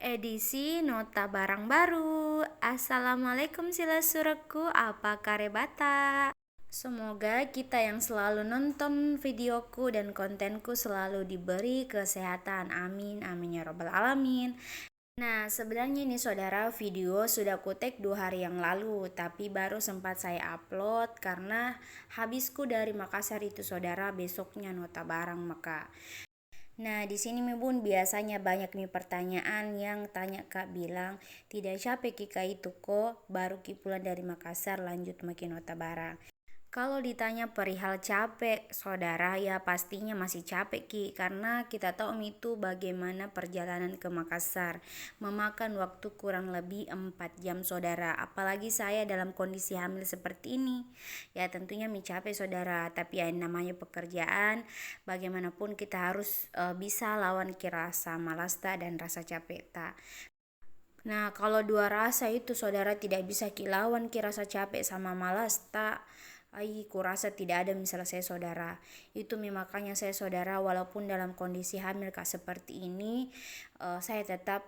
Edisi nota barang baru. Assalamualaikum sila suraku, apa karebata? Semoga kita yang selalu nonton videoku dan kontenku selalu diberi kesehatan. Amin, amin ya robbal alamin. Nah, sebenarnya ini saudara, video sudah kutek 2 hari yang lalu, tapi baru sempat saya upload karena habisku dari Makassar itu saudara, besoknya nota barang maka. Nah, di sini Mi Bun biasanya banyak nih pertanyaan yang tanya Kak bilang, tidak capek Kika itu kok baru Ki pulang dari Makassar lanjut makin nota barang. Kalau ditanya perihal capek, saudara, ya pastinya masih capek Ki, karena kita tahu itu bagaimana perjalanan ke Makassar. Memakan waktu kurang lebih 4 jam saudara, apalagi saya dalam kondisi hamil seperti ini. Ya tentunya mi capek saudara, tapi ya namanya pekerjaan, bagaimanapun kita harus bisa lawan ki rasa malas tak dan rasa capek tak. Nah, kalau dua rasa itu saudara tidak bisa kilawan ki rasa capek sama malas tak. Ai, kurasa tidak ada misalnya saya saudara. Itu makanya saya saudara walaupun dalam kondisi hamil kak seperti ini, saya tetap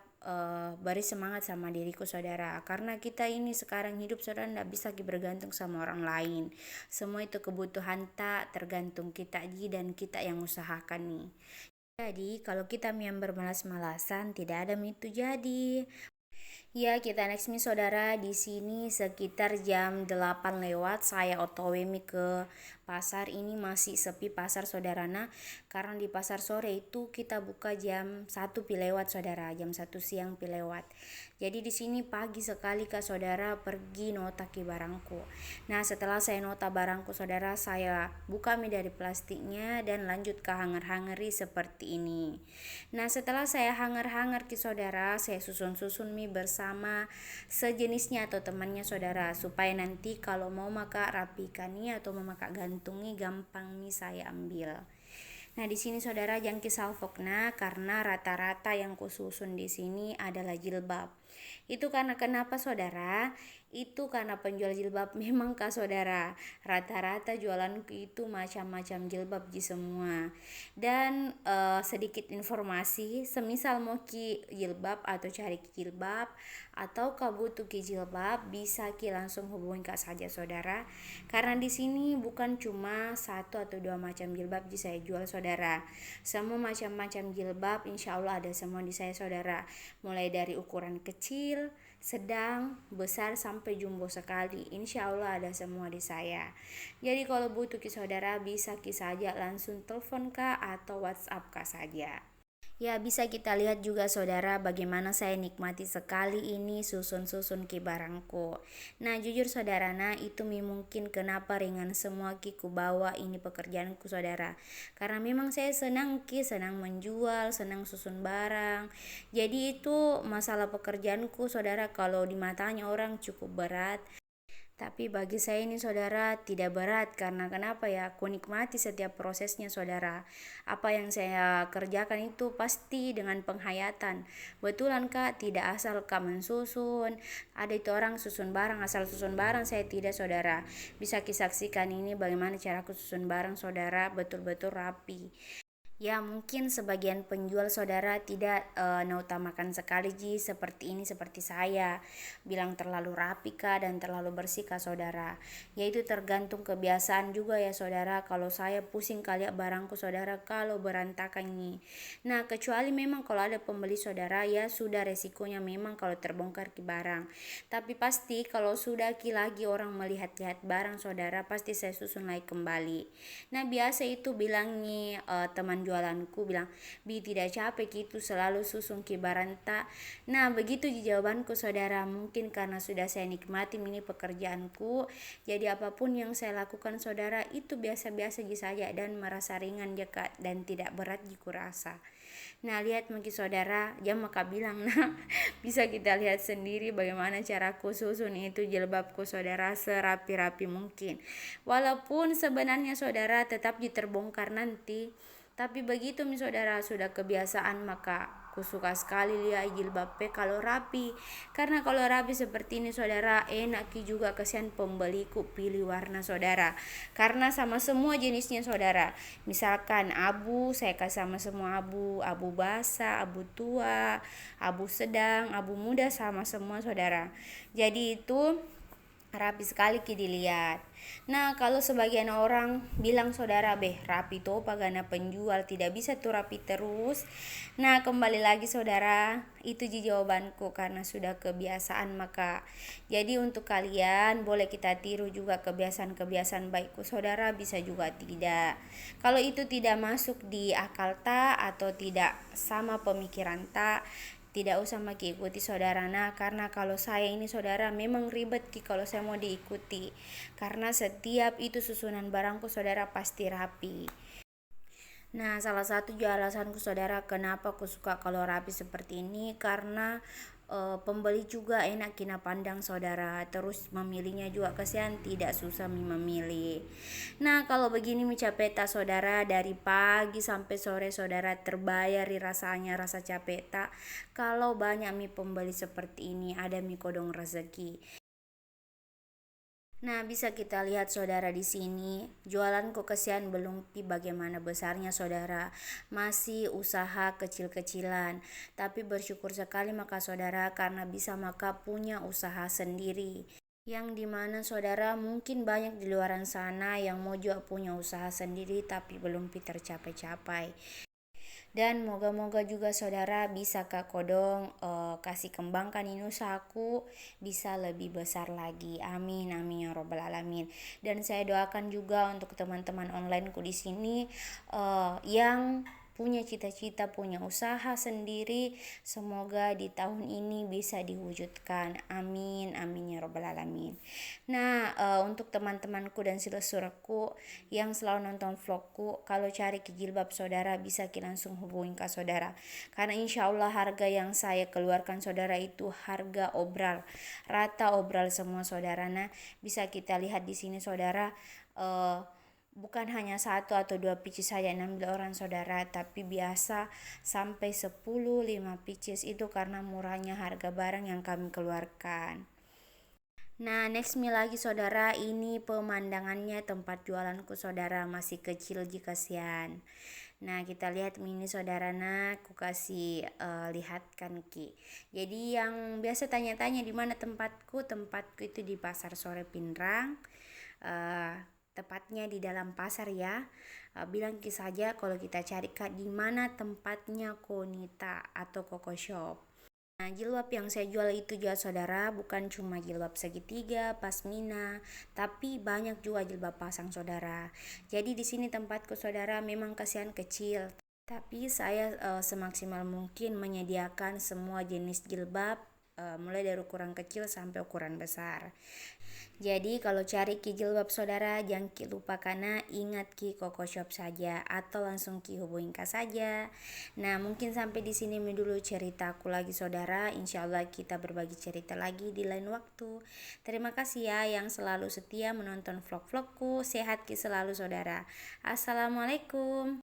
beri semangat sama diriku saudara. Karena kita ini sekarang hidup saudara tidak bisa bergantung sama orang lain. Semua itu kebutuhan tak tergantung kita aja dan kita yang usahakan nih. Jadi kalau kita yang bermalas-malasan tidak ada itu jadi. Ya, kita next nih saudara, di sini sekitar jam 8 lewat saya otw ke pasar. Ini masih sepi pasar saudara, nah karena di pasar sore itu kita buka jam 1 pi lewat saudara, jam 1 siang pi lewat. Jadi di sini pagi sekali kak saudara pergi nota ki barangku. Nah, setelah saya nota barangku saudara, saya buka mie dari plastiknya dan lanjut ke hanger-hangeri seperti ini. Nah, setelah saya hanger-hanger ki saudara, saya susun-susun mie bersama sejenisnya atau temannya saudara, supaya nanti kalau mau maka rapikannya atau mau maka gantungi gampang mie saya ambil. Nah, di sini saudara jangan kisalfokna karena rata-rata yang kususun di sini adalah jilbab. Itu karena kenapa saudara? Itu karena penjual jilbab memang kak saudara. Rata-rata jualanku itu macam-macam jilbab ji semua. Dan sedikit informasi, semisal mau ki jilbab atau cari ki jilbab atau kak butuh ki jilbab, bisa ki langsung hubungi kak saja saudara. Karena di sini bukan cuma 1 atau 2 macam jilbab ji saya jual saudara. Semua macam-macam jilbab insya Allah ada semua di saya saudara. Mulai dari ukuran kecil, sedang, besar sampai jumbo sekali. Insya Allah ada semua di saya. Jadi kalau butuh ki saudara bisa ki saja langsung telepon kak atau WhatsApp kak saja. Ya, bisa kita lihat juga saudara bagaimana saya nikmati sekali ini susun-susun ki barangku. Nah, jujur saudara, nah itu mungkin kenapa ringan semua ki ku bawa ini pekerjaanku saudara. Karena memang saya senang ki, senang menjual, senang susun barang. Jadi itu masalah pekerjaanku saudara, kalau di matanya orang cukup berat. Tapi bagi saya ini saudara tidak berat, karena kenapa ya, aku nikmati setiap prosesnya saudara. Apa yang saya kerjakan itu pasti dengan penghayatan. Betulan kak, tidak asal kak mensusun. Ada itu orang susun barang, asal susun barang, saya tidak saudara. Bisa kisaksikan ini bagaimana cara aku susun barang saudara, betul-betul rapi. Ya, mungkin sebagian penjual saudara tidak nautamakan sekali ji seperti ini, seperti saya bilang terlalu rapi kah dan terlalu bersih kah saudara. Yaitu tergantung kebiasaan juga ya saudara. Kalau saya pusing kali ya barangku saudara kalau berantakan nih. Nah, kecuali memang kalau ada pembeli saudara, ya sudah resikonya memang kalau terbongkar ki barang. Tapi pasti kalau sudah ki lagi orang melihat-lihat barang saudara, pasti saya susun lagi kembali. Nah, biasa itu bilang nih teman jualanku bilang, "Bi tidak capek gitu selalu susun ki baranta." Nah, begitu jawabanku saudara. Mungkin karena sudah saya nikmati ini pekerjaanku, jadi apapun yang saya lakukan saudara itu biasa-biasa saja dan merasa ringan ya kak, dan tidak berat jiku rasa. Nah, lihat mungkin saudara, jam maka bilang, nah bisa kita lihat sendiri bagaimana caraku susun itu jilbabku saudara serapi-rapi mungkin. Walaupun sebenarnya saudara tetap diterbongkar nanti, tapi begitu saudara sudah kebiasaan maka Ku suka sekali lihat jilbab P kalau rapi. Karena kalau rapi seperti ini saudara, enak juga kasihan pembeliku pilih warna saudara. Karena sama semua jenisnya saudara. Misalkan abu, saya kasih sama semua abu, abu basah, abu tua, abu sedang, abu muda sama semua saudara. Jadi itu rapi sekali ki dilihat. Nah, kalau sebagian orang bilang saudara, beh rapi toh pagana penjual, tidak bisa tuh rapi terus. Nah, kembali lagi saudara, itu jawabanku karena sudah kebiasaan maka. Jadi untuk kalian boleh kita tiru juga kebiasaan-kebiasaan baikku saudara, bisa juga tidak. Kalau itu tidak masuk di akal tak atau tidak sama pemikiran tak, tidak usah mengikuti saudara. Nah, karena kalau saya ini saudara memang ribet ki kalau saya mau diikuti, karena setiap itu susunan barangku saudara pasti rapi. Nah, salah satu juga alasanku saudara kenapa aku suka kalau rapi seperti ini, karena pembeli juga enak kina pandang saudara, terus memilihnya juga kasihan tidak susah memilih. Nah, kalau begini mi capek tak saudara, dari pagi sampai sore saudara terbayari rasanya rasa capek tak. Kalau banyak mi pembeli seperti ini, ada mi kodong rezeki. Nah, bisa kita lihat saudara di sini, jualanku kesian belum bagaimana besarnya saudara, masih usaha kecil-kecilan. Tapi bersyukur sekali maka saudara karena bisa maka punya usaha sendiri. Yang dimana saudara mungkin banyak di luaran sana yang mau juga punya usaha sendiri tapi belum tercapai-capai. Dan moga-moga juga saudara bisa Kak Kodong kasih kembangkan ini usahaku bisa lebih besar lagi. Amin amin ya robbal alamin. Dan saya doakan juga untuk teman-teman onlineku di sini yang punya cita-cita, punya usaha sendiri, semoga di tahun ini bisa diwujudkan. Amin amin ya robbal alamin. Nah, untuk teman-temanku dan saudaraku yang selalu nonton vlogku, kalau cari ke jilbab saudara bisa langsung hubungi ke saudara, karena insya Allah harga yang saya keluarkan saudara itu harga obral, rata obral semua saudara. Nah, bisa kita lihat di sini saudara, bukan hanya satu atau dua pieces saja yang ambil orang saudara, tapi biasa sampai 10-5 pieces itu karena murahnya harga barang yang kami keluarkan. Nah, next me lagi saudara, ini pemandangannya tempat jualanku saudara, masih kecil jika kasihan. Nah, kita lihat mini saudara, nah aku kasih lihatkan ki. Jadi yang biasa tanya-tanya di mana tempatku, tempatku itu di Pasar Sore Pinrang. Tepatnya di dalam pasar ya. Bilang ki saja kalau kita cari kak di mana tempatnya Konita atau Koko Shop. Nah, jilbab yang saya jual itu juga saudara bukan cuma jilbab segitiga, pasmina, tapi banyak juga jilbab pasang saudara. Jadi di sini tempatku saudara memang kasihan kecil, tapi saya semaksimal mungkin menyediakan semua jenis jilbab, mulai dari ukuran kecil sampai ukuran besar. Jadi kalau cari ki jilbab saudara jangan ki lupa karena ingat ki Koko Shop saja atau langsung ki hubungin kak saja. Nah, mungkin sampai di sini dulu ceritaku lagi saudara. Insya Allah kita berbagi cerita lagi di lain waktu. Terima kasih ya yang selalu setia menonton vlog-vlogku. Sehat ki selalu saudara. Assalamualaikum.